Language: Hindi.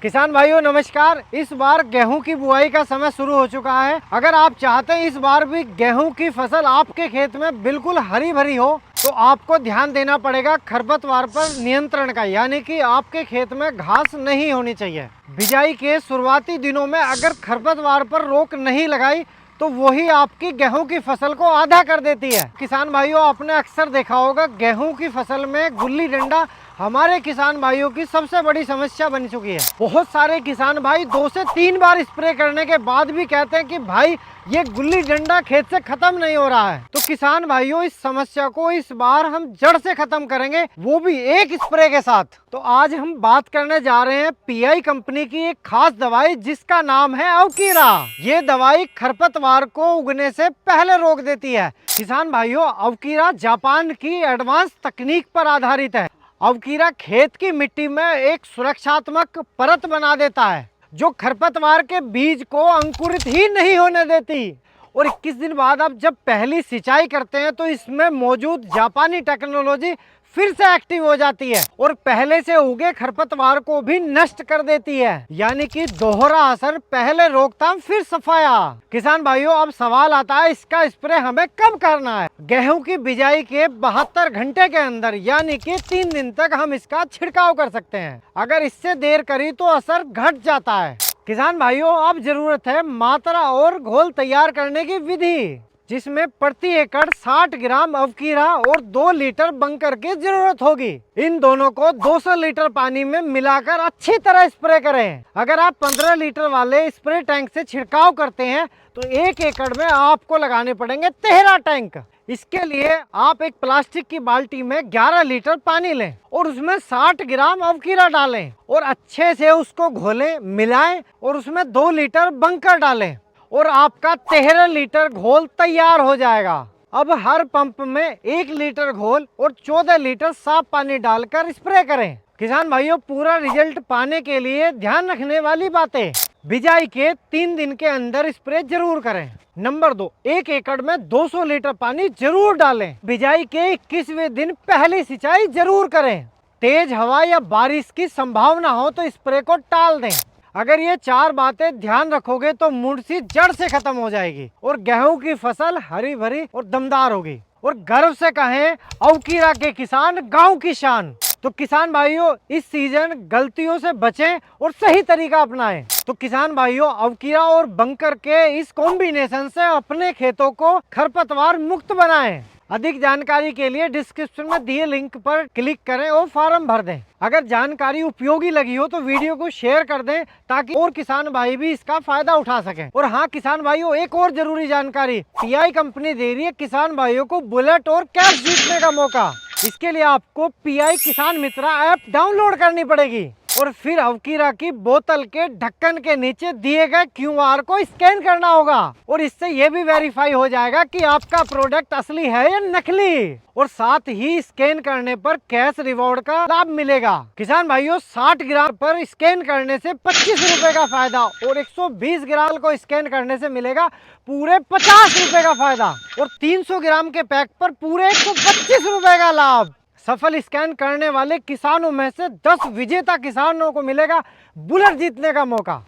किसान भाइयों नमस्कार। इस बार गेहूं की बुआई का समय शुरू हो चुका है। अगर आप चाहते हैं इस बार भी गेहूं की फसल आपके खेत में बिल्कुल हरी भरी हो तो आपको ध्यान देना पड़ेगा खरपतवार पर नियंत्रण का, यानी कि आपके खेत में घास नहीं होनी चाहिए। बिजाई के शुरुआती दिनों में अगर खरपतवार पर रोक नहीं लगाई तो वही आपकी गेहूं की फसल को आधा कर देती है। किसान भाइयों आपने अक्सर देखा होगा गेहूं की फसल में गुल्ली डंडा हमारे किसान भाइयों की सबसे बड़ी समस्या बन चुकी है। बहुत सारे किसान भाई 2 से 3 बार स्प्रे करने के बाद भी कहते हैं कि भाई ये गुल्ली डंडा खेत से खत्म नहीं हो रहा है। तो किसान भाइयों इस समस्या को इस बार हम जड़ से खत्म करेंगे, वो भी एक स्प्रे के साथ। तो आज हम बात करने जा रहे हैं पीआई कंपनी की एक खास दवाई जिसका नाम है अवकीरा। ये दवाई खरपतवार को उगने से पहले रोक देती है। किसान भाइयों अवकीरा जापान की एडवांस तकनीक पर आधारित है। अवकीरा खेत की मिट्टी में एक सुरक्षात्मक परत बना देता है जो खरपतवार के बीज को अंकुरित ही नहीं होने देती। और 21 दिन बाद आप जब पहली सिंचाई करते हैं तो इसमें मौजूद जापानी टेक्नोलॉजी फिर से एक्टिव हो जाती है और पहले से उगे खरपतवार को भी नष्ट कर देती है, यानी कि दोहरा असर, पहले रोकथाम फिर सफाया। किसान भाइयों अब सवाल आता है इसका स्प्रे हमें कब करना है। गेहूं की बिजाई के 72 घंटे के अंदर, यानी कि 3 दिन तक हम इसका छिड़काव कर सकते हैं। अगर इससे देर करी तो असर घट जाता है। किसान भाइयों अब जरूरत है मात्रा और घोल तैयार करने की विधि, जिसमें प्रति एकड़ 60 ग्राम अवकीरा और 2 लीटर बंकर की जरूरत होगी। इन दोनों को 200 लीटर पानी में मिलाकर अच्छी तरह स्प्रे करें। अगर आप 15 लीटर वाले स्प्रे टैंक से छिड़काव करते हैं तो 1 एकड़ में आपको लगाने पड़ेंगे 13 टैंक। इसके लिए आप एक प्लास्टिक की बाल्टी में 11 लीटर पानी लें और उसमें 60 ग्राम अवकीरा डालें और अच्छे से उसको घोलें, मिलाएं और उसमें 2 लीटर बंकर डालें और आपका 13 लीटर घोल तैयार हो जाएगा। अब हर पंप में 1 लीटर घोल और 14 लीटर साफ पानी डालकर स्प्रे करें। किसान भाइयों पूरा रिजल्ट पाने के लिए ध्यान रखने वाली बातें, बिजाई के 3 दिन के अंदर स्प्रे जरूर करें। नंबर 2, 1 एकड़ में 200 लीटर पानी जरूर डालें। बिजाई के 21वें दिन पहली सिंचाई जरूर करें। तेज हवा या बारिश की संभावना हो तो स्प्रे को टाल दें। अगर ये 4 बातें ध्यान रखोगे तो मुड़सी जड़ से खत्म हो जाएगी और गेहूं की फसल हरी भरी और दमदार होगी। और गर्व से कहें अवकीरा के किसान गांव की शान। तो किसान भाइयों इस सीजन गलतियों से बचें और सही तरीका अपनाएं। तो किसान भाइयों अवकीरा और बंकर के इस कॉम्बिनेशन से अपने खेतों को खरपतवार मुक्त बनाएं। अधिक जानकारी के लिए डिस्क्रिप्शन में दिए लिंक पर क्लिक करें और फॉर्म भर दें। अगर जानकारी उपयोगी लगी हो तो वीडियो को शेयर कर दें ताकि और किसान भाई भी इसका फायदा उठा सकें। और हाँ किसान भाइयों एक और जरूरी जानकारी, पीआई कंपनी दे रही है किसान भाइयों को बुलेट और कैश जीतने का मौका। इसके लिए आपको पीआई किसान मित्रा ऐप डाउनलोड करनी पड़ेगी और फिर अवकीरा की बोतल के ढक्कन के नीचे दिए गए क्यूआर को स्कैन करना होगा और इससे यह भी वेरीफाई हो जाएगा कि आपका प्रोडक्ट असली है या नकली। और साथ ही स्कैन करने पर कैश रिवॉर्ड का लाभ मिलेगा। किसान भाइयों 60 ग्राम पर स्कैन करने से 25 रुपए का फायदा और 120 ग्राम को स्कैन करने से मिलेगा पूरे 50 रुपए का फायदा और 300 ग्राम के पैक पर पूरे 125 रुपए का लाभ। सफल स्कैन करने वाले किसानों में से 10 विजेता किसानों को मिलेगा बुलेट जीतने का मौका।